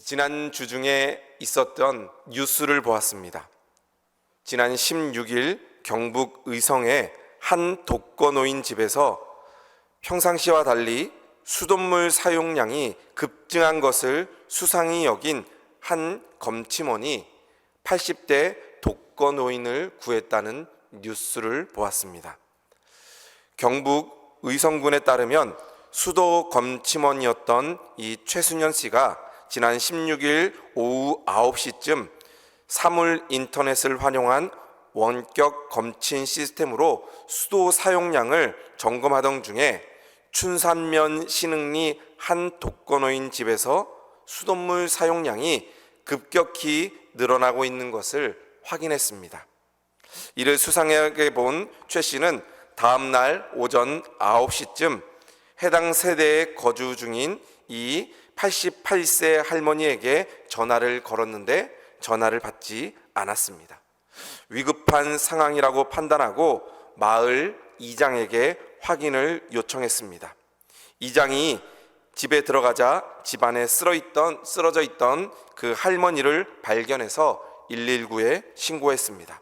지난 주중에 있었던 뉴스를 보았습니다. 지난 16일 경북 의성의 한 독거노인 집에서 평상시와 달리 수돗물 사용량이 급증한 것을 수상히 여긴 한 검침원이 80대 독거노인을 구했다는 뉴스를 보았습니다. 경북 의성군에 따르면 수도 검침원이었던 이 최순현 씨가 지난 16일 오후 9시쯤 사물 인터넷을 활용한 원격 검침 시스템으로 수도 사용량을 점검하던 중에 춘산면 신흥리 한 독거노인 집에서 수돗물 사용량이 급격히 늘어나고 있는 것을 확인했습니다. 이를 수상하게 본 최 씨는 다음 날 오전 9시쯤 해당 세대에 거주 중인 이 88세 할머니에게 전화를 걸었는데 전화를 받지 않았습니다. 위급한 상황이라고 판단하고 마을 이장에게 확인을 요청했습니다. 이장이 집에 들어가자 집안에 쓰러져 있던 그 할머니를 발견해서 119에 신고했습니다.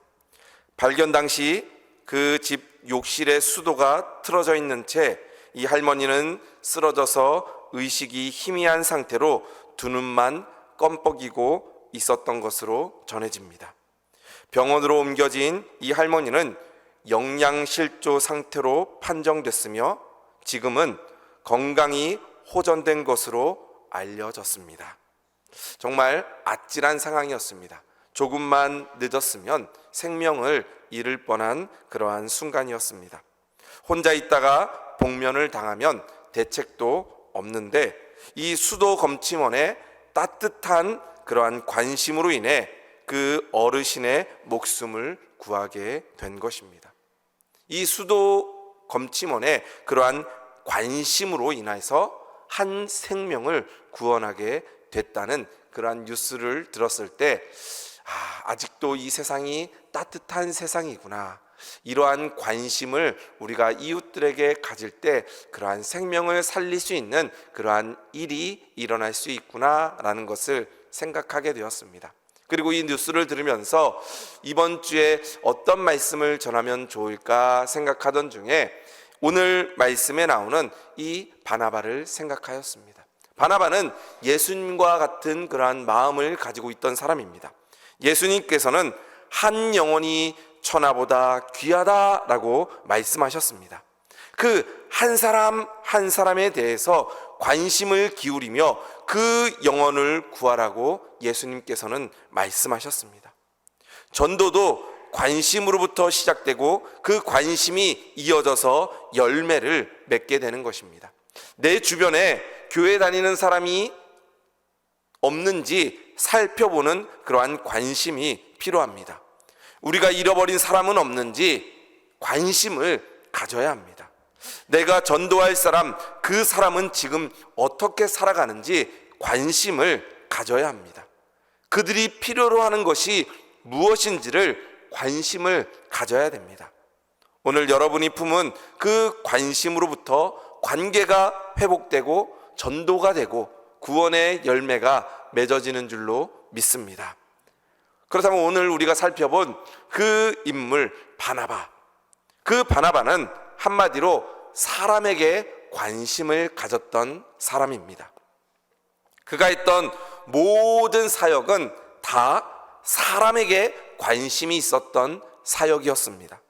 발견 당시 그 집 욕실의 수도가 틀어져 있는 채 이 할머니는 쓰러져서 의식이 희미한 상태로 두 눈만 껌뻑이고 있었던 것으로 전해집니다. 병원으로 옮겨진 이 할머니는 영양실조 상태로 판정됐으며 지금은 건강이 호전된 것으로 알려졌습니다. 정말 아찔한 상황이었습니다. 조금만 늦었으면 생명을 잃을 뻔한 그러한 순간이었습니다. 혼자 있다가 복면을 당하면 대책도 없는데 이 수도 검침원의 따뜻한 그러한 관심으로 인해 그 어르신의 목숨을 구하게 된 것입니다. 이 수도 검침원의 그러한 관심으로 인해서 한 생명을 구원하게 됐다는 그러한 뉴스를 들었을 때 아직도 이 세상이 따뜻한 세상이구나. 이러한 관심을 우리가 이웃들에게 가질 때 그러한 생명을 살릴 수 있는 그러한 일이 일어날 수 있구나라는 것을 생각하게 되었습니다. 그리고 이 뉴스를 들으면서 이번 주에 어떤 말씀을 전하면 좋을까 생각하던 중에 오늘 말씀에 나오는 이 바나바를 생각하였습니다. 바나바는 예수님과 같은 그러한 마음을 가지고 있던 사람입니다. 예수님께서는 한 영혼이 천하보다 귀하다라고 말씀하셨습니다. 그 한 사람 한 사람에 대해서 관심을 기울이며 그 영혼을 구하라고 예수님께서는 말씀하셨습니다. 전도도 관심으로부터 시작되고 그 관심이 이어져서 열매를 맺게 되는 것입니다. 내 주변에 교회 다니는 사람이 없는지 살펴보는 그러한 관심이 필요합니다. 우리가 잃어버린 사람은 없는지 관심을 가져야 합니다. 내가 전도할 사람, 그 사람은 지금 어떻게 살아가는지 관심을 가져야 합니다. 그들이 필요로 하는 것이 무엇인지를 관심을 가져야 됩니다. 오늘 여러분이 품은 그 관심으로부터 관계가 회복되고 전도가 되고 구원의 열매가 맺어지는 줄로 믿습니다. 그렇다면 오늘 우리가 살펴본 그 인물 바나바, 그 바나바는 한마디로 사람에게 관심을 가졌던 사람입니다. 그가 했던 모든 사역은 다 사람에게 관심이 있었던 사역이었습니다.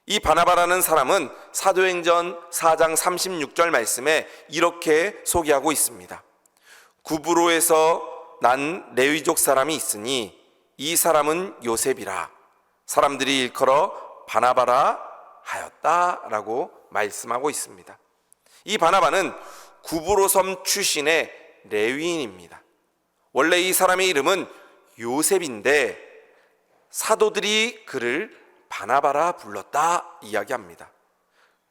이 바나바라는 사람은 사도행전 4장 36절 말씀에 이렇게 소개하고 있습니다. 구브로에서 난 레위족 사람이 있으니 이 사람은 요셉이라 사람들이 일컬어 바나바라 하였다라고 말씀하고 있습니다. 이 바나바는 구브로 섬 출신의 레위인입니다. 원래 이 사람의 이름은 요셉인데 사도들이 그를 바나바라 불렀다 이야기합니다.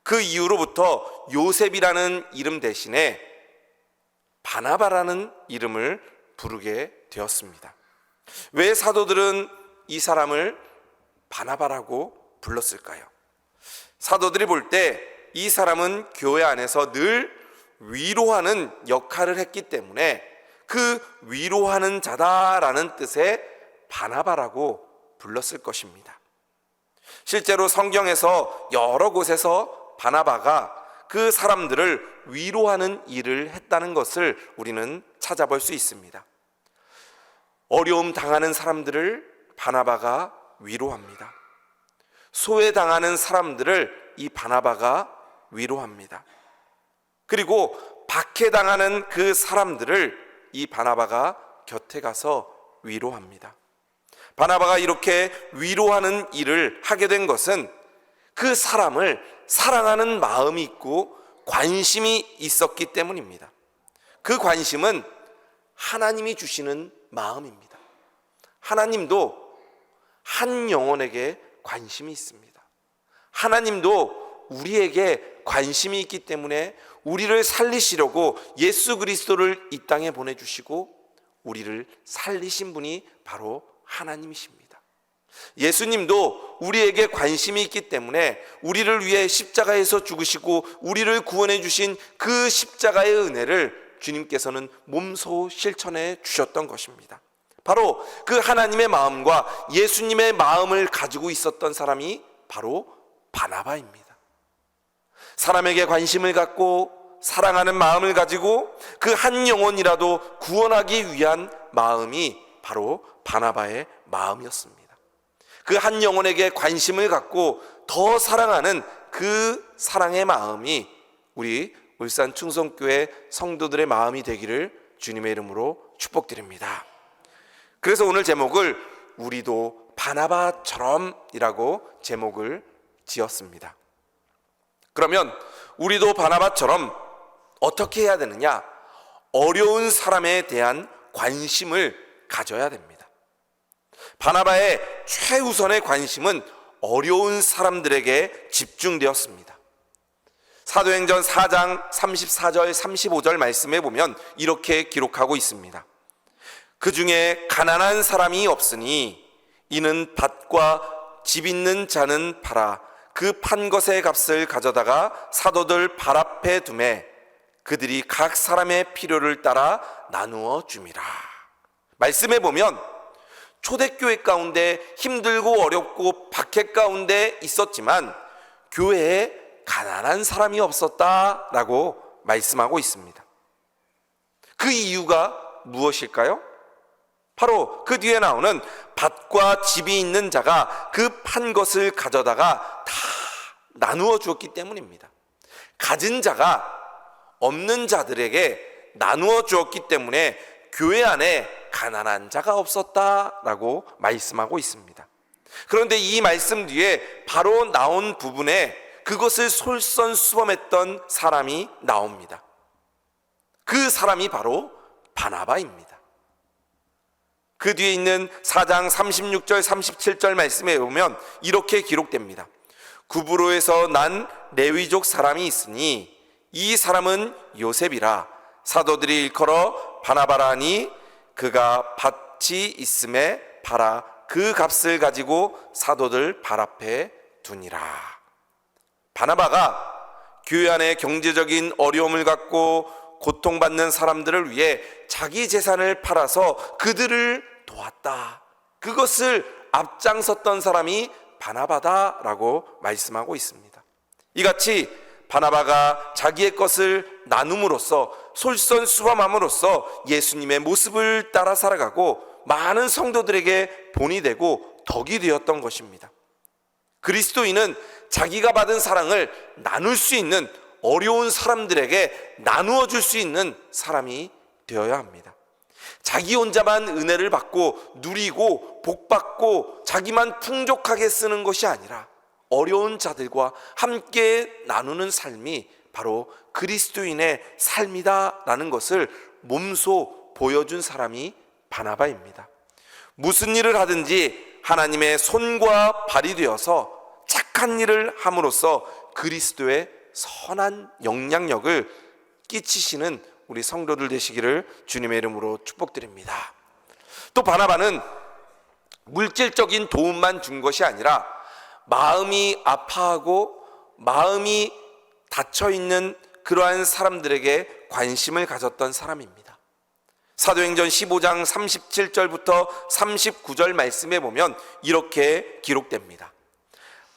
그 이후로부터 요셉이라는 이름 대신에 바나바라는 이름을 부르게 되었습니다. 왜 사도들은 이 사람을 바나바라고 불렀을까요? 사도들이 볼 때 이 사람은 교회 안에서 늘 위로하는 역할을 했기 때문에 그 위로하는 자다라는 뜻의 바나바라고 불렀을 것입니다. 실제로 성경에서 여러 곳에서 바나바가 그 사람들을 위로하는 일을 했다는 것을 우리는 찾아볼 수 있습니다. 어려움 당하는 사람들을 바나바가 위로합니다. 소외당하는 사람들을 이 바나바가 위로합니다. 그리고 박해당하는 그 사람들을 이 바나바가 곁에 가서 위로합니다. 바나바가 이렇게 위로하는 일을 하게 된 것은 그 사람을 사랑하는 마음이 있고 관심이 있었기 때문입니다. 그 관심은 하나님이 주시는 마음입니다. 하나님도 한 영혼에게 관심이 있습니다. 하나님도 우리에게 관심이 있기 때문에 우리를 살리시려고 예수 그리스도를 이 땅에 보내주시고 우리를 살리신 분이 바로 하나님이십니다. 예수님도 우리에게 관심이 있기 때문에 우리를 위해 십자가에서 죽으시고 우리를 구원해 주신 그 십자가의 은혜를 주님께서는 몸소 실천해 주셨던 것입니다. 바로 그 하나님의 마음과 예수님의 마음을 가지고 있었던 사람이 바로 바나바입니다. 사람에게 관심을 갖고 사랑하는 마음을 가지고 그 한 영혼이라도 구원하기 위한 마음이 바로 바나바의 마음이었습니다. 그 한 영혼에게 관심을 갖고 더 사랑하는 그 사랑의 마음이 우리 울산 충성교회 성도들의 마음이 되기를 주님의 이름으로 축복드립니다. 그래서 오늘 제목을 우리도 바나바처럼이라고 제목을 지었습니다. 그러면 우리도 바나바처럼 어떻게 해야 되느냐? 어려운 사람에 대한 관심을 가져야 됩니다. 바나바의 최우선의 관심은 어려운 사람들에게 집중되었습니다. 사도행전 4장 34절 35절 말씀에 보면 이렇게 기록하고 있습니다. 그 중에 가난한 사람이 없으니 이는 밭과 집 있는 자는 팔아 그 판 것의 값을 가져다가 사도들 발 앞에 두매 그들이 각 사람의 필요를 따라 나누어 줌이라. 말씀에 보면 초대교회 가운데 힘들고 어렵고 박해 가운데 있었지만 교회에 가난한 사람이 없었다라고 말씀하고 있습니다. 그 이유가 무엇일까요? 바로 그 뒤에 나오는 밭과 집이 있는 자가 그 판 것을 가져다가 다 나누어 주었기 때문입니다. 가진 자가 없는 자들에게 나누어 주었기 때문에 교회 안에 가난한 자가 없었다라고 말씀하고 있습니다. 그런데 이 말씀 뒤에 바로 나온 부분에 그것을 솔선수범했던 사람이 나옵니다. 그 사람이 바로 바나바입니다. 그 뒤에 있는 4장 36절 37절 말씀에 보면 이렇게 기록됩니다. 구브로에서 난 레위족 사람이 있으니 이 사람은 요셉이라 사도들이 일컬어 바나바라니 그가 밭이 있음에 팔아 그 값을 가지고 사도들 발 앞에 두니라. 바나바가 교회 안에 경제적인 어려움을 갖고 고통받는 사람들을 위해 자기 재산을 팔아서 그들을 도왔다. 그것을 앞장섰던 사람이 바나바다라고 말씀하고 있습니다. 이같이 바나바가 자기의 것을 나눔으로써 솔선수범함으로써 예수님의 모습을 따라 살아가고 많은 성도들에게 본이 되고 덕이 되었던 것입니다. 그리스도인은 자기가 받은 사랑을 나눌 수 있는 어려운 사람들에게 나누어 줄 수 있는 사람이 되어야 합니다. 자기 혼자만 은혜를 받고 누리고 복받고 자기만 풍족하게 쓰는 것이 아니라 어려운 자들과 함께 나누는 삶이 바로 그리스도인의 삶이다라는 것을 몸소 보여준 사람이 바나바입니다. 무슨 일을 하든지 하나님의 손과 발이 되어서 착한 일을 함으로써 그리스도의 선한 영향력을 끼치시는 우리 성도들 되시기를 주님의 이름으로 축복드립니다. 또 바나바는 물질적인 도움만 준 것이 아니라 마음이 아파하고 마음이 닫혀있는 그러한 사람들에게 관심을 가졌던 사람입니다. 사도행전 15장 37절부터 39절 말씀에 보면 이렇게 기록됩니다.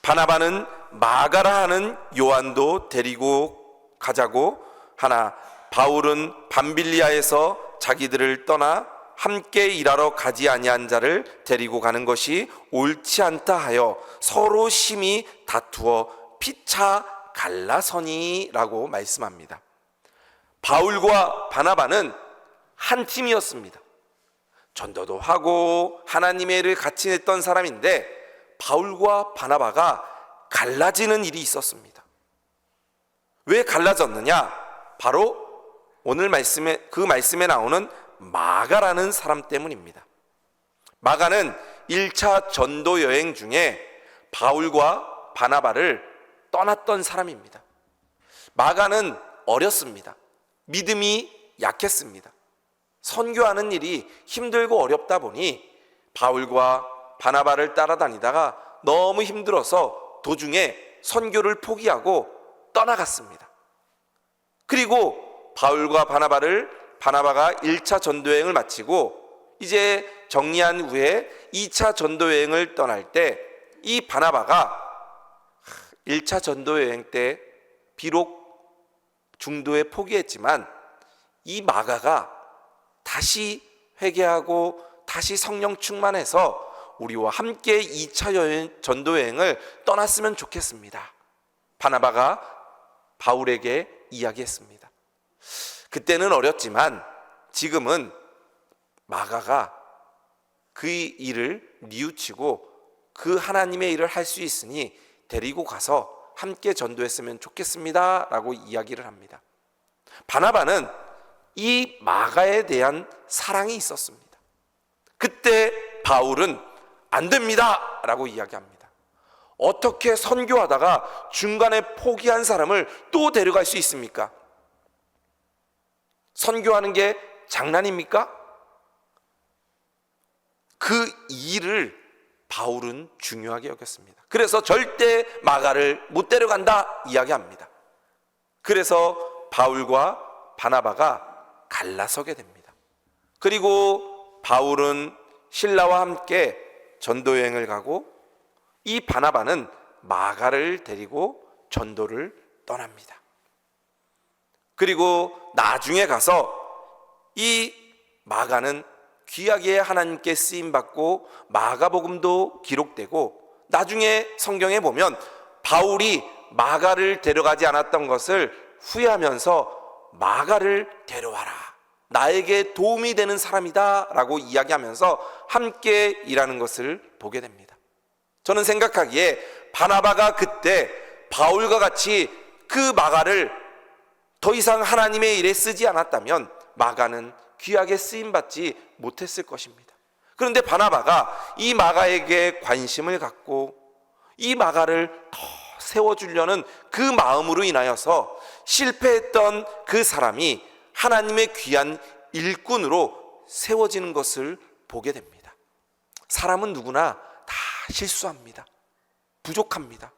바나바는 마가라 하는 요한도 데리고 가자고 하나 바울은 밤빌리아에서 자기들을 떠나 함께 일하러 가지 아니한 자를 데리고 가는 것이 옳지 않다 하여 서로 심히 다투어 피차 갈라서니라고 말씀합니다. 바울과 바나바는 한 팀이었습니다. 전도도 하고 하나님의 일을 같이 했던 사람인데 바울과 바나바가 갈라지는 일이 있었습니다. 왜 갈라졌느냐? 바로 오늘 그 말씀에 나오는 마가라는 사람 때문입니다. 마가는 1차 전도 여행 중에 바울과 바나바를 떠났던 사람입니다. 마가는 어렸습니다. 믿음이 약했습니다. 선교하는 일이 힘들고 어렵다 보니 바울과 바나바를 따라다니다가 너무 힘들어서 도중에 선교를 포기하고 떠나갔습니다. 그리고 바울과 바나바가 1차 전도여행을 마치고 이제 정리한 후에 2차 전도여행을 떠날 때 이 바나바가 1차 전도여행 때 비록 중도에 포기했지만 이 마가가 다시 회개하고 다시 성령 충만해서 우리와 함께 2차 전도여행을 떠났으면 좋겠습니다. 바나바가 바울에게 이야기했습니다. 그때는 어렸지만 지금은 마가가 그 일을 뉘우치고 그 하나님의 일을 할 수 있으니 데리고 가서 함께 전도했으면 좋겠습니다 라고 이야기를 합니다. 바나바는 이 마가에 대한 사랑이 있었습니다. 그때 바울은 안 됩니다 라고 이야기합니다. 어떻게 선교하다가 중간에 포기한 사람을 또 데려갈 수 있습니까? 선교하는 게 장난입니까? 그 일을 바울은 중요하게 여겼습니다. 그래서 절대 마가를 못 데려간다 이야기합니다. 그래서 바울과 바나바가 갈라서게 됩니다. 그리고 바울은 신라와 함께 전도여행을 가고 이 바나바는 마가를 데리고 전도를 떠납니다. 그리고 나중에 가서 이 마가는 귀하게 하나님께 쓰임받고 마가복음도 기록되고 나중에 성경에 보면 바울이 마가를 데려가지 않았던 것을 후회하면서 마가를 데려와라, 나에게 도움이 되는 사람이다 라고 이야기하면서 함께 일하는 것을 보게 됩니다. 저는 생각하기에 바나바가 그때 바울과 같이 그 마가를 더 이상 하나님의 일에 쓰지 않았다면 마가는 귀하게 쓰임받지 못했을 것입니다. 그런데 바나바가 이 마가에게 관심을 갖고 이 마가를 더 세워주려는 그 마음으로 인하여서 실패했던 그 사람이 하나님의 귀한 일꾼으로 세워지는 것을 보게 됩니다. 사람은 누구나 다 실수합니다. 부족합니다.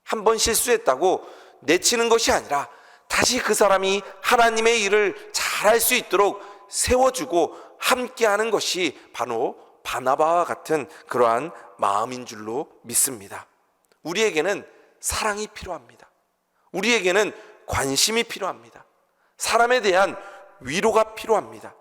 한번 실수했다고 내치는 것이 아니라 다시 그 사람이 하나님의 일을 잘할 수 있도록 세워주고 함께하는 것이 바로 바나바와 같은 그러한 마음인 줄로 믿습니다. 우리에게는 사랑이 필요합니다. 우리에게는 관심이 필요합니다. 사람에 대한 위로가 필요합니다.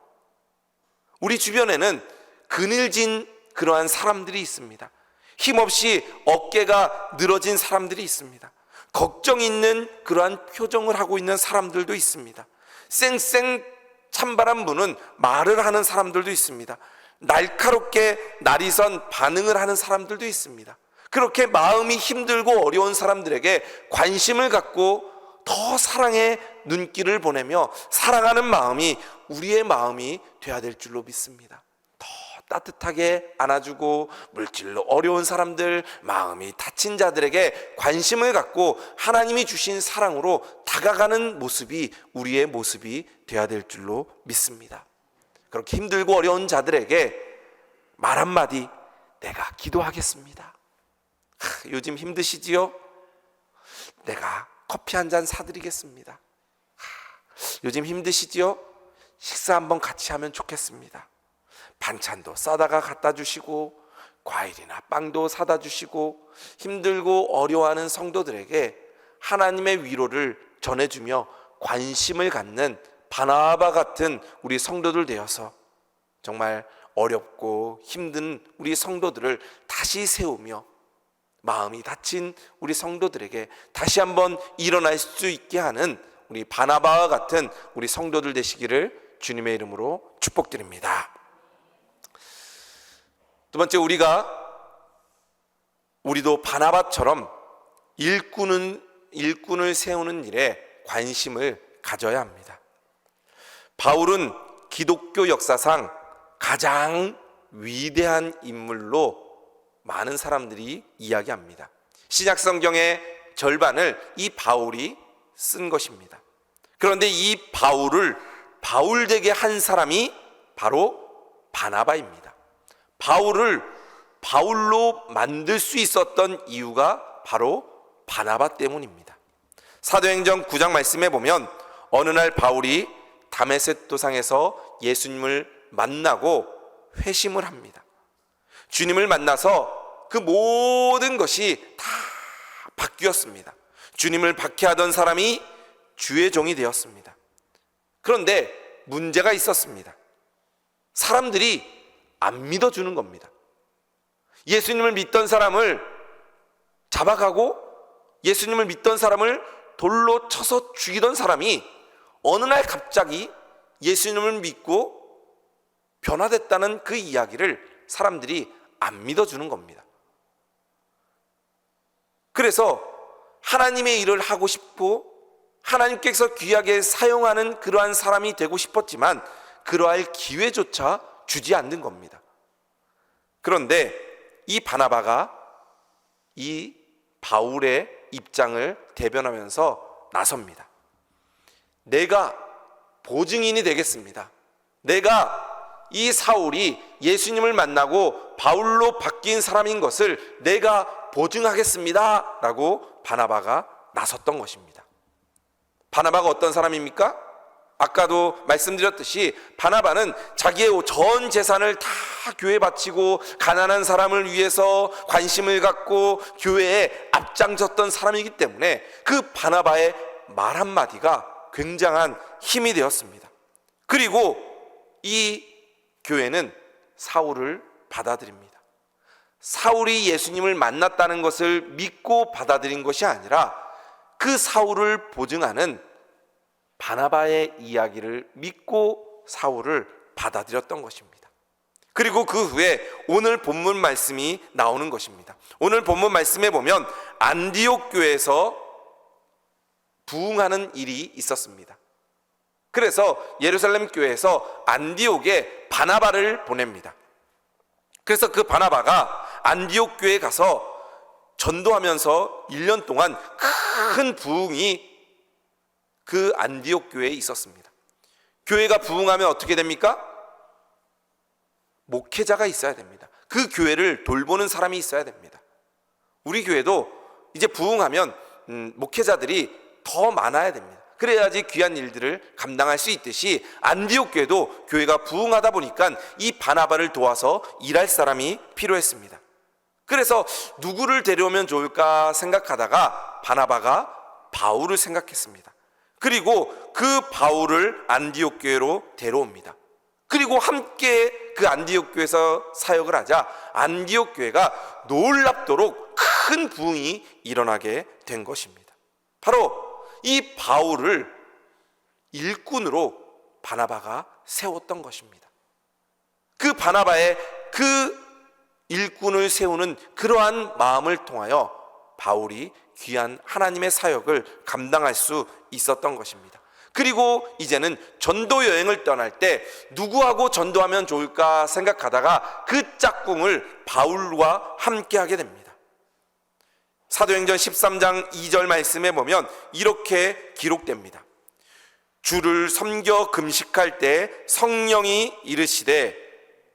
우리 주변에는 그늘진 그러한 사람들이 있습니다. 힘없이 어깨가 늘어진 사람들이 있습니다. 걱정 있는 그러한 표정을 하고 있는 사람들도 있습니다. 쌩쌩 찬바람 부는 말을 하는 사람들도 있습니다. 날카롭게 날이선 반응을 하는 사람들도 있습니다. 그렇게 마음이 힘들고 어려운 사람들에게 관심을 갖고 더 사랑의 눈길을 보내며 사랑하는 마음이 우리의 마음이 되어야 될 줄로 믿습니다. 더 따뜻하게 안아주고 물질로 어려운 사람들, 마음이 다친 자들에게 관심을 갖고 하나님이 주신 사랑으로 다가가는 모습이 우리의 모습이 되어야 될 줄로 믿습니다. 그렇게 힘들고 어려운 자들에게 말 한마디, 내가 기도하겠습니다. 요즘 힘드시지요? 내가 커피 한 잔 사드리겠습니다. 요즘 힘드시지요? 식사 한번 같이 하면 좋겠습니다. 반찬도 싸다가 갖다 주시고 과일이나 빵도 사다 주시고 힘들고 어려워하는 성도들에게 하나님의 위로를 전해주며 관심을 갖는 바나바 같은 우리 성도들 되어서 정말 어렵고 힘든 우리 성도들을 다시 세우며 마음이 다친 우리 성도들에게 다시 한번 일어날 수 있게 하는 우리 바나바와 같은 우리 성도들 되시기를 주님의 이름으로 축복드립니다. 두 번째, 우리도 바나바처럼 일꾼을 세우는 일에 관심을 가져야 합니다. 바울은 기독교 역사상 가장 위대한 인물로 많은 사람들이 이야기합니다. 신약 성경의 절반을 이 바울이 쓴 것입니다. 그런데 이 바울을 바울 되게 한 사람이 바로 바나바입니다. 바울을 바울로 만들 수 있었던 이유가 바로 바나바 때문입니다. 사도행전 9장 말씀에 보면 어느 날 바울이 다메섹 도상에서 예수님을 만나고 회심을 합니다. 주님을 만나서 그 모든 것이 다 바뀌었습니다. 주님을 박해하던 사람이 주의 종이 되었습니다. 그런데 문제가 있었습니다. 사람들이 안 믿어주는 겁니다. 예수님을 믿던 사람을 잡아가고 예수님을 믿던 사람을 돌로 쳐서 죽이던 사람이 어느 날 갑자기 예수님을 믿고 변화됐다는 그 이야기를 사람들이 안 믿어주는 겁니다. 그래서 하나님의 일을 하고 싶고 하나님께서 귀하게 사용하는 그러한 사람이 되고 싶었지만 그러할 기회조차 주지 않는 겁니다. 그런데 이 바나바가 이 바울의 입장을 대변하면서 나섭니다. 내가 보증인이 되겠습니다. 내가 이 사울이 예수님을 만나고 바울로 바뀐 사람인 것을 내가 보증하겠습니다 라고 바나바가 나섰던 것입니다. 바나바가 어떤 사람입니까? 아까도 말씀드렸듯이 바나바는 자기의 전 재산을 다 교회에 바치고 가난한 사람을 위해서 관심을 갖고 교회에 앞장섰던 사람이기 때문에 그 바나바의 말 한마디가 굉장한 힘이 되었습니다. 그리고 이 교회는 사울을 받아들입니다. 사울이 예수님을 만났다는 것을 믿고 받아들인 것이 아니라 그 사울을 보증하는 바나바의 이야기를 믿고 사울을 받아들였던 것입니다. 그리고 그 후에 오늘 본문 말씀이 나오는 것입니다. 오늘 본문 말씀에 보면 안디옥 교회에서 부흥하는 일이 있었습니다. 그래서 예루살렘 교회에서 안디옥에 바나바를 보냅니다. 그래서 그 바나바가 안디옥 교회에 가서 전도하면서 1년 동안 큰 부흥이 그 안디옥 교회에 있었습니다. 교회가 부흥하면 어떻게 됩니까? 목회자가 있어야 됩니다. 그 교회를 돌보는 사람이 있어야 됩니다. 우리 교회도 이제 부흥하면 목회자들이 더 많아야 됩니다. 그래야지 귀한 일들을 감당할 수 있듯이 안디옥 교회도 교회가 부흥하다 보니까 이 바나바를 도와서 일할 사람이 필요했습니다. 그래서 누구를 데려오면 좋을까 생각하다가 바나바가 바울을 생각했습니다. 그리고 그 바울을 안디옥 교회로 데려옵니다. 그리고 함께 그 안디옥 교회에서 사역을 하자 안디옥 교회가 놀랍도록 큰 부흥이 일어나게 된 것입니다. 바로 이 바울을 일꾼으로 바나바가 세웠던 것입니다. 그 바나바의 그 일꾼을 세우는 그러한 마음을 통하여 바울이 귀한 하나님의 사역을 감당할 수 있었던 것입니다. 그리고 이제는 전도 여행을 떠날 때 누구하고 전도하면 좋을까 생각하다가 그 짝꿍을 바울과 함께 하게 됩니다. 사도행전 13장 2절 말씀에 보면 이렇게 기록됩니다. 주를 섬겨 금식할 때 성령이 이르시되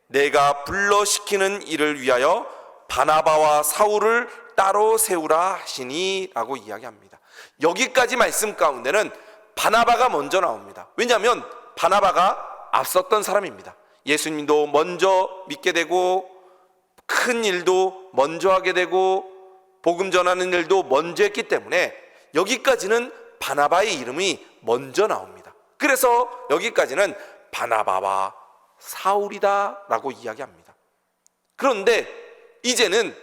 내가 불러시키는 일을 위하여 바나바와 사울을 따로 세우라 하시니 라고 이야기합니다. 여기까지 말씀 가운데는 바나바가 먼저 나옵니다. 왜냐하면 바나바가 앞섰던 사람입니다. 예수님도 먼저 믿게 되고 큰 일도 먼저 하게 되고 복음 전하는 일도 먼저 했기 때문에 여기까지는 바나바의 이름이 먼저 나옵니다. 그래서 여기까지는 바나바와 사울이다 라고 이야기합니다. 그런데 이제는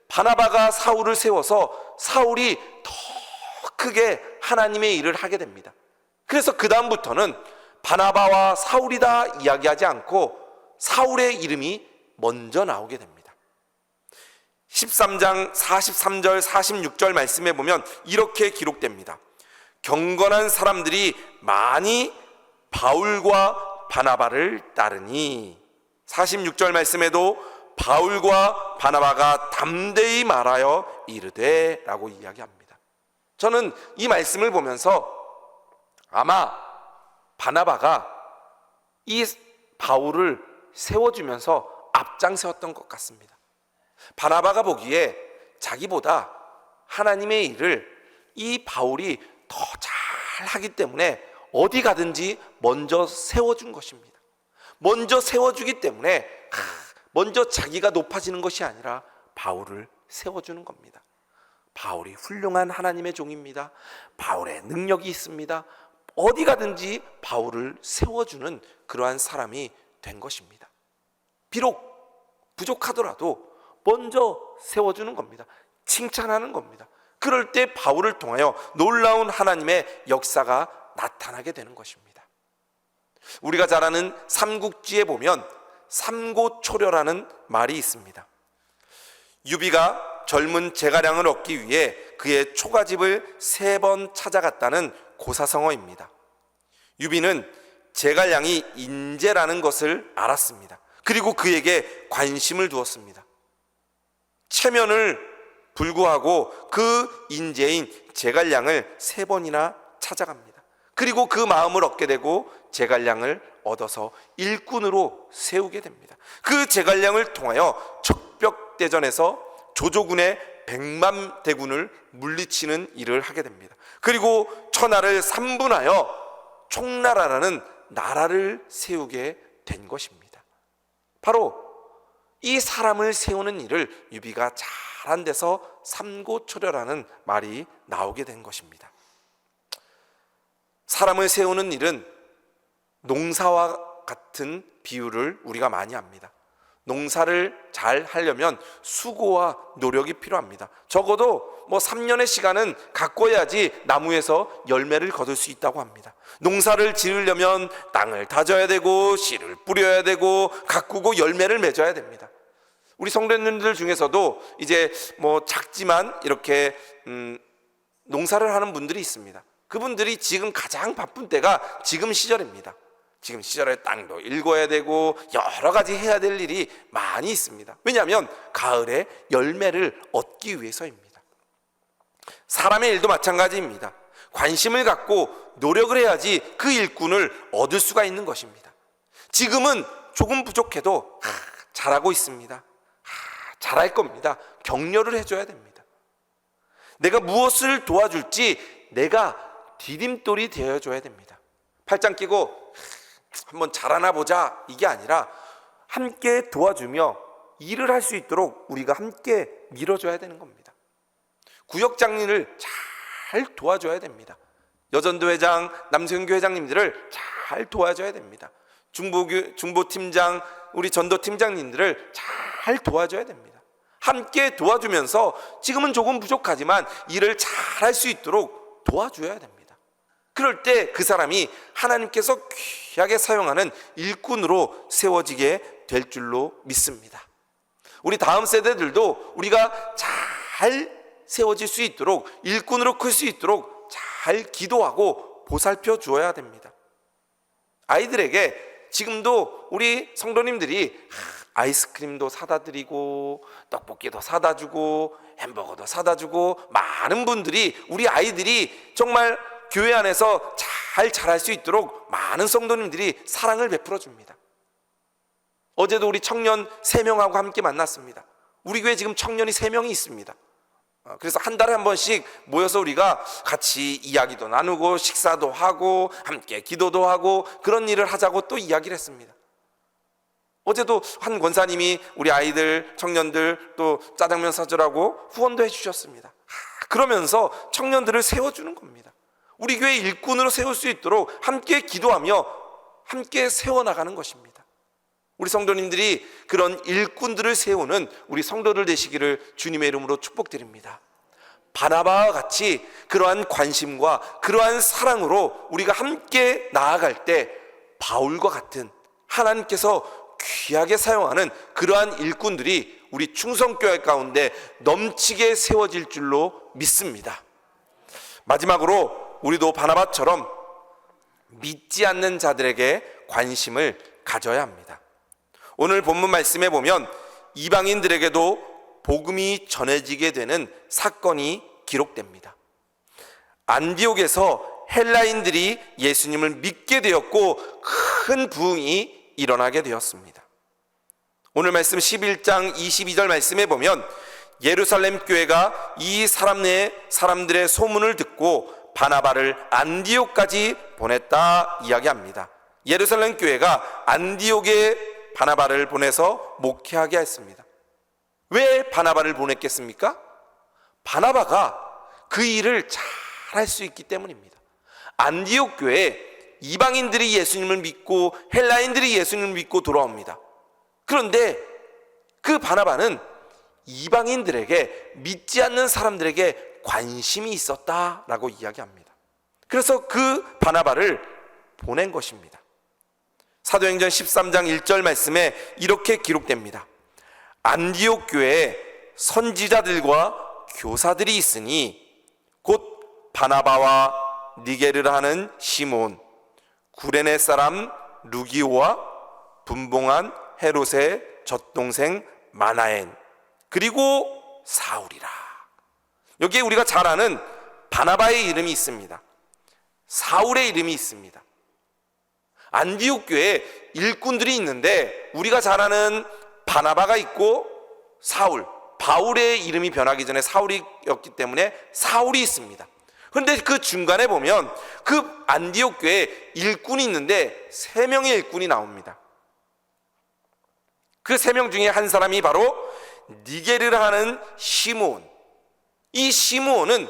바나바가 사울을 세워서 사울이 더 크게 하나님의 일을 하게 됩니다. 그래서 그 다음부터는 바나바와 사울이다 이야기하지 않고 사울의 이름이 먼저 나오게 됩니다. 13장 43절 46절 말씀에 보면 이렇게 기록됩니다. 경건한 사람들이 많이 바울과 바나바를 따르니, 46절 말씀에도 바울과 바나바가 담대히 말하여 이르되 라고 이야기합니다. 저는 이 말씀을 보면서 아마 바나바가 이 바울을 세워주면서 앞장세웠던 것 같습니다. 바나바가 보기에 자기보다 하나님의 일을 이 바울이 더 잘하기 때문에 어디 가든지 먼저 세워준 것입니다. 먼저 세워주기 때문에 먼저 자기가 높아지는 것이 아니라 바울을 세워주는 겁니다. 바울이 훌륭한 하나님의 종입니다. 바울의 능력이 있습니다. 어디 가든지 바울을 세워주는 그러한 사람이 된 것입니다. 비록 부족하더라도 먼저 세워주는 겁니다. 칭찬하는 겁니다. 그럴 때 바울을 통하여 놀라운 하나님의 역사가 나타나게 되는 것입니다. 우리가 잘 아는 삼국지에 보면 삼고초려라는 말이 있습니다. 유비가 젊은 제가량을 얻기 위해 그의 초가집을 3번 찾아갔다는 고사성어입니다. 유비는 제갈량이 인재라는 것을 알았습니다. 그리고 그에게 관심을 두었습니다. 체면을 불구하고 그 인재인 제갈량을 3번이나 찾아갑니다. 그리고 그 마음을 얻게 되고 제갈량을 얻어서 일꾼으로 세우게 됩니다. 그 제갈량을 통하여 척벽대전에서 조조군의 100만 대군을 물리치는 일을 하게 됩니다. 그리고 천하를 3분하여 총나라라는 나라를 세우게 된 것입니다. 바로 이 사람을 세우는 일을 유비가 잘한 데서 삼고초려라는 말이 나오게 된 것입니다. 사람을 세우는 일은 농사와 같은 비유를 우리가 많이 합니다. 농사를 잘 하려면 수고와 노력이 필요합니다. 적어도 3년의 시간은 가꿔야지 나무에서 열매를 거둘 수 있다고 합니다. 농사를 지으려면 땅을 다져야 되고 씨를 뿌려야 되고 가꾸고 열매를 맺어야 됩니다. 우리 성도님들 중에서도 이제 작지만 이렇게 농사를 하는 분들이 있습니다. 그분들이 지금 가장 바쁜 때가 지금 시절입니다. 지금 시절에 땅도 일궈야 되고 여러 가지 해야 될 일이 많이 있습니다. 왜냐하면 가을에 열매를 얻기 위해서입니다. 사람의 일도 마찬가지입니다. 관심을 갖고 노력을 해야지 그 일꾼을 얻을 수가 있는 것입니다. 지금은 조금 부족해도 잘하고 있습니다. 잘할 겁니다. 격려를 해줘야 됩니다. 내가 무엇을 도와줄지 내가 디딤돌이 되어줘야 됩니다. 팔짱 끼고 한번 잘하나 보자 이게 아니라 함께 도와주며 일을 할 수 있도록 우리가 함께 밀어줘야 되는 겁니다. 구역장님을 잘 도와줘야 됩니다. 여전도 회장, 남성교 회장님들을 잘 도와줘야 됩니다. 중보팀장, 우리 전도팀장님들을 잘 도와줘야 됩니다. 함께 도와주면서 지금은 조금 부족하지만 일을 잘 할 수 있도록 도와줘야 됩니다. 그럴 때 그 사람이 하나님께서 귀하게 사용하는 일꾼으로 세워지게 될 줄로 믿습니다. 우리 다음 세대들도 우리가 잘 세워질 수 있도록 일꾼으로 클 수 있도록 잘 기도하고 보살펴 주어야 됩니다. 아이들에게 지금도 우리 성도님들이 아이스크림도 사다 드리고 떡볶이도 사다 주고 햄버거도 사다 주고 많은 분들이 우리 아이들이 정말 교회 안에서 잘 자랄 수 있도록 많은 성도님들이 사랑을 베풀어 줍니다. 어제도 우리 청년 3명하고 함께 만났습니다. 우리 교회 지금 청년이 3명이 있습니다. 그래서 한 달에 한 번씩 모여서 우리가 같이 이야기도 나누고 식사도 하고 함께 기도도 하고 그런 일을 하자고 또 이야기를 했습니다. 어제도 한 권사님이 우리 아이들, 청년들 또 짜장면 사주라고 후원도 해주셨습니다. 그러면서 청년들을 세워주는 겁니다. 우리 교회 일꾼으로 세울 수 있도록 함께 기도하며 함께 세워나가는 것입니다. 우리 성도님들이 그런 일꾼들을 세우는 우리 성도들 되시기를 주님의 이름으로 축복드립니다. 바나바와 같이 그러한 관심과 그러한 사랑으로 우리가 함께 나아갈 때 바울과 같은 하나님께서 귀하게 사용하는 그러한 일꾼들이 우리 충성교회 가운데 넘치게 세워질 줄로 믿습니다. 마지막으로 우리도 바나바처럼 믿지 않는 자들에게 관심을 가져야 합니다. 오늘 본문 말씀에 보면 이방인들에게도 복음이 전해지게 되는 사건이 기록됩니다. 안디옥에서 헬라인들이 예수님을 믿게 되었고 큰 부흥이 일어나게 되었습니다. 오늘 말씀 11장 22절 말씀에 보면 예루살렘 교회가 이 사람들의 소문을 듣고 바나바를 안디옥까지 보냈다 이야기합니다. 예루살렘 교회가 안디옥에 바나바를 보내서 목회하게 했습니다. 왜 바나바를 보냈겠습니까? 바나바가 그 일을 잘 할 수 있기 때문입니다. 안디옥 교회에 이방인들이 예수님을 믿고 헬라인들이 예수님을 믿고 돌아옵니다. 그런데 그 바나바는 이방인들에게, 믿지 않는 사람들에게 관심이 있었다라고 이야기합니다. 그래서 그 바나바를 보낸 것입니다. 사도행전 13장 1절 말씀에 이렇게 기록됩니다. 안디옥 교회에 선지자들과 교사들이 있으니 곧 바나바와 니게르라 하는 시몬, 구레네 사람 루기오와 분봉한 헤롯의 젖동생 마나엔, 그리고 사울이라. 여기에 우리가 잘 아는 바나바의 이름이 있습니다. 사울의 이름이 있습니다. 안디옥 교회에 일꾼들이 있는데 우리가 잘 아는 바나바가 있고 사울, 바울의 이름이 변하기 전에 사울이었기 때문에 사울이 있습니다. 그런데 그 중간에 보면 그 안디옥 교회에 일꾼이 있는데 3명의 일꾼이 나옵니다. 그 3명 중에 한 사람이 바로 니게르라 하는 시므온. 이 시므온은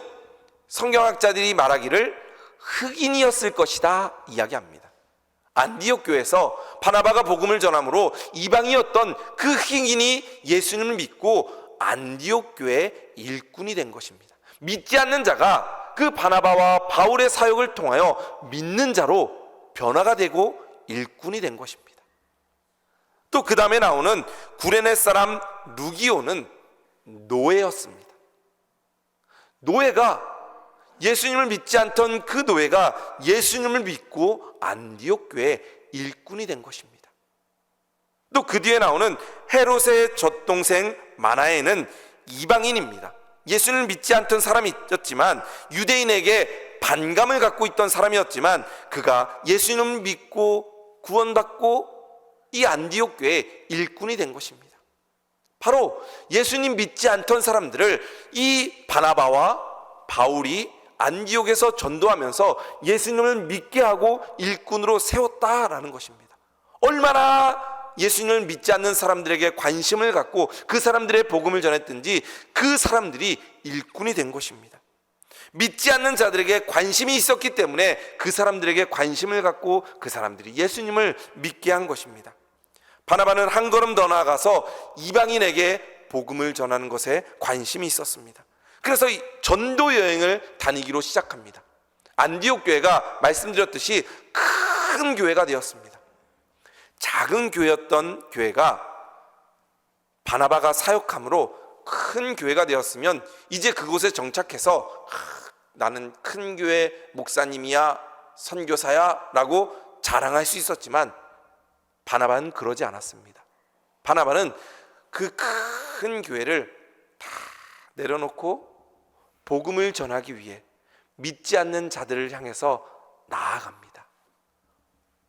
성경학자들이 말하기를 흑인이었을 것이다 이야기합니다. 안디옥 교회에서 바나바가 복음을 전함으로 이방이었던 그 흑인이 예수님을 믿고 안디옥 교회의 일꾼이 된 것입니다. 믿지 않는 자가 그 바나바와 바울의 사역을 통하여 믿는 자로 변화가 되고 일꾼이 된 것입니다. 또 그 다음에 나오는 구레네 사람 루기오는 노예였습니다. 노예가, 예수님을 믿지 않던 그 노예가 예수님을 믿고 안디옥 교회의 일꾼이 된 것입니다. 또 그 뒤에 나오는 헤롯의 젖동생 마나에는 이방인입니다. 예수님을 믿지 않던 사람이었지만 유대인에게 반감을 갖고 있던 사람이었지만 그가 예수님을 믿고 구원받고 이 안디옥 교회의 일꾼이 된 것입니다. 바로 예수님 믿지 않던 사람들을 이 바나바와 바울이 안디옥에서 전도하면서 예수님을 믿게 하고 일꾼으로 세웠다라는 것입니다. 얼마나 예수님을 믿지 않는 사람들에게 관심을 갖고 그 사람들의 복음을 전했든지 그 사람들이 일꾼이 된 것입니다. 믿지 않는 자들에게 관심이 있었기 때문에 그 사람들에게 관심을 갖고 그 사람들이 예수님을 믿게 한 것입니다. 바나바는 한 걸음 더 나아가서 이방인에게 복음을 전하는 것에 관심이 있었습니다. 그래서 이 전도 여행을 다니기로 시작합니다. 안디옥 교회가 말씀드렸듯이 큰 교회가 되었습니다. 작은 교회였던 교회가 바나바가 사역함으로 큰 교회가 되었으면 이제 그곳에 정착해서 나는 큰 교회 목사님이야, 선교사야 라고 자랑할 수 있었지만 바나바는 그러지 않았습니다. 바나바는 그 큰 교회를 다 내려놓고 복음을 전하기 위해 믿지 않는 자들을 향해서 나아갑니다.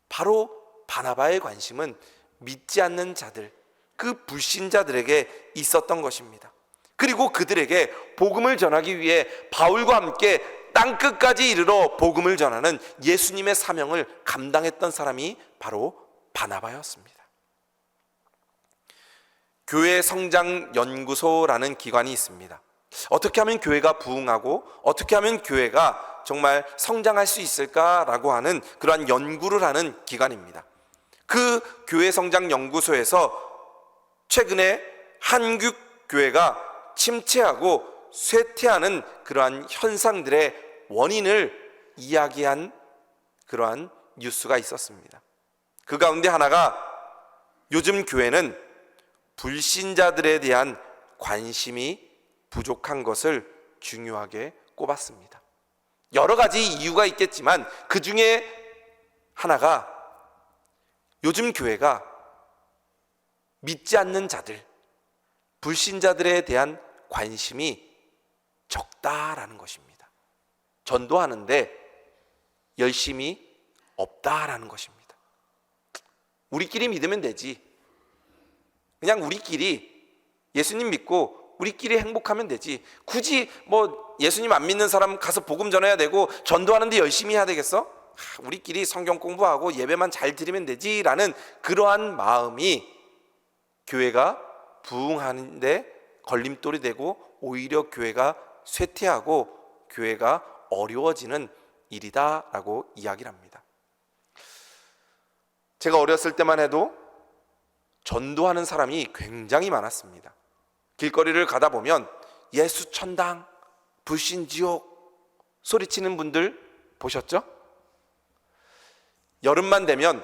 바로 바나바의 관심은 믿지 않는 자들, 그 불신자들에게 있었던 것입니다. 그리고 그들에게 복음을 전하기 위해 바울과 함께 땅끝까지 이르러 복음을 전하는 예수님의 사명을 감당했던 사람이 바로 바나바였습니다. 교회 성장 연구소라는 기관이 있습니다. 어떻게 하면 교회가 부흥하고 어떻게 하면 교회가 정말 성장할 수 있을까라고 하는 그러한 연구를 하는 기관입니다. 그 교회 성장 연구소에서 최근에 한국 교회가 침체하고 쇠퇴하는 그러한 현상들의 원인을 이야기한 그러한 뉴스가 있었습니다. 그 가운데 하나가 요즘 교회는 불신자들에 대한 관심이 부족한 것을 중요하게 꼽았습니다. 여러 가지 이유가 있겠지만 그 중에 하나가 요즘 교회가 믿지 않는 자들, 불신자들에 대한 관심이 적다라는 것입니다. 전도하는데 열심히 없다라는 것입니다. 우리끼리 믿으면 되지. 그냥 우리끼리 예수님 믿고 우리끼리 행복하면 되지. 굳이 뭐 예수님 안 믿는 사람 가서 복음 전해야 되고 전도하는데 열심히 해야 되겠어? 우리끼리 성경 공부하고 예배만 잘 드리면 되지라는 그러한 마음이 교회가 부흥하는데 걸림돌이 되고 오히려 교회가 쇠퇴하고 교회가 어려워지는 일이다라고 이야기를 합니다. 제가 어렸을 때만 해도 전도하는 사람이 굉장히 많았습니다. 길거리를 가다 보면 예수 천당, 불신 지옥 소리치는 분들 보셨죠? 여름만 되면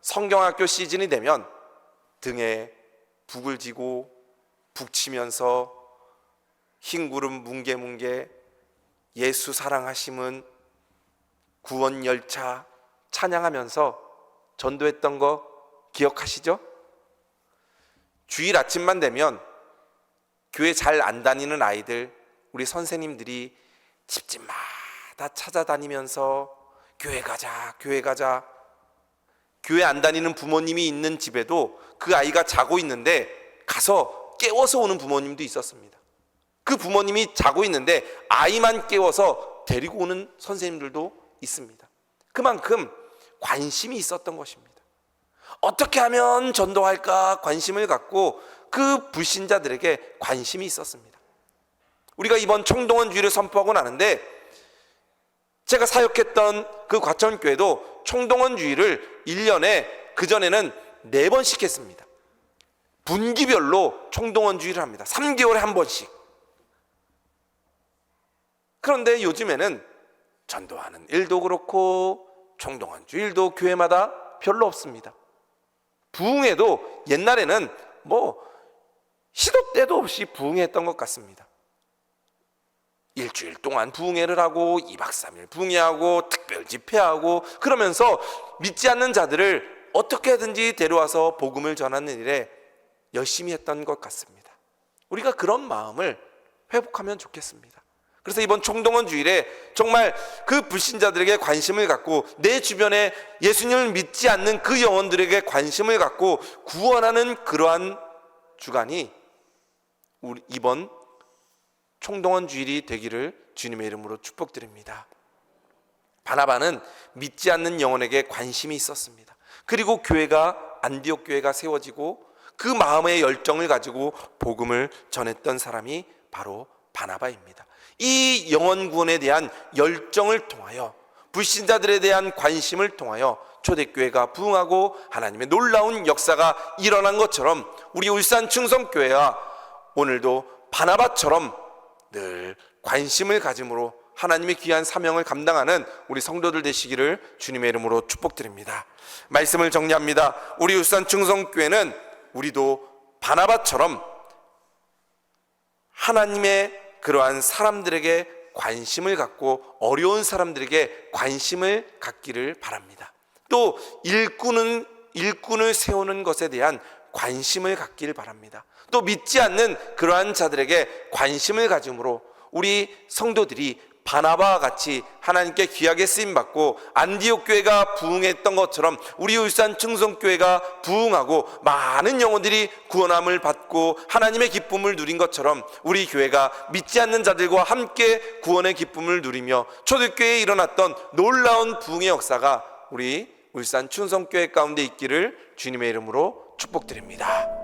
성경학교 시즌이 되면 등에 북을 지고 북치면서 흰 구름 뭉게뭉게 예수 사랑하심은 구원 열차 찬양하면서 전도했던 거 기억하시죠? 주일 아침만 되면 교회 잘 안 다니는 아이들, 우리 선생님들이 집집마다 찾아다니면서 교회 가자, 교회 가자. 교회 안 다니는 부모님이 있는 집에도 그 아이가 자고 있는데 가서 깨워서 오는 부모님도 있었습니다. 그 부모님이 자고 있는데 아이만 깨워서 데리고 오는 선생님들도 있습니다. 그만큼 관심이 있었던 것입니다. 어떻게 하면 전도할까 관심을 갖고 그 불신자들에게 관심이 있었습니다. 우리가 이번 총동원 주의를 선포하고 나는데 제가 사역했던 그 과천교회도 총동원 주의를 1년에 그전에는 4번씩 했습니다. 분기별로 총동원 주의를 합니다. 3개월에 한 번씩. 그런데 요즘에는 전도하는 일도 그렇고 총동원 주일도 교회마다 별로 없습니다. 부흥회도 옛날에는 시도 때도 없이 부흥회했던 것 같습니다. 일주일 동안 부흥회를 하고 2박 3일 부흥회하고 특별 집회하고 그러면서 믿지 않는 자들을 어떻게든지 데려와서 복음을 전하는 일에 열심히 했던 것 같습니다. 우리가 그런 마음을 회복하면 좋겠습니다. 그래서 이번 총동원 주일에 정말 그 불신자들에게 관심을 갖고 내 주변에 예수님을 믿지 않는 그 영혼들에게 관심을 갖고 구원하는 그러한 주간이 우리 이번 총동원 주일이 되기를 주님의 이름으로 축복드립니다. 바나바는 믿지 않는 영혼에게 관심이 있었습니다. 그리고 안디옥 교회가 세워지고 그 마음의 열정을 가지고 복음을 전했던 사람이 바로 바나바입니다. 이 영혼 구원에 대한 열정을 통하여 불신자들에 대한 관심을 통하여 초대교회가 부흥하고 하나님의 놀라운 역사가 일어난 것처럼 우리 울산 충성교회와 오늘도 바나바처럼 늘 관심을 가짐으로 하나님의 귀한 사명을 감당하는 우리 성도들 되시기를 주님의 이름으로 축복드립니다. 말씀을 정리합니다. 우리 울산 충성교회는 우리도 바나바처럼 하나님의 그러한 사람들에게 관심을 갖고 어려운 사람들에게 관심을 갖기를 바랍니다. 또 일꾼을 세우는 것에 대한 관심을 갖기를 바랍니다. 또 믿지 않는 그러한 자들에게 관심을 가짐으로 우리 성도들이 바나바와 같이 하나님께 귀하게 쓰임받고 안디옥 교회가 부흥했던 것처럼 우리 울산 충성교회가 부흥하고 많은 영혼들이 구원함을 받고 하나님의 기쁨을 누린 것처럼 우리 교회가 믿지 않는 자들과 함께 구원의 기쁨을 누리며 초대교회에 일어났던 놀라운 부흥의 역사가 우리 울산 충성교회 가운데 있기를 주님의 이름으로 축복드립니다.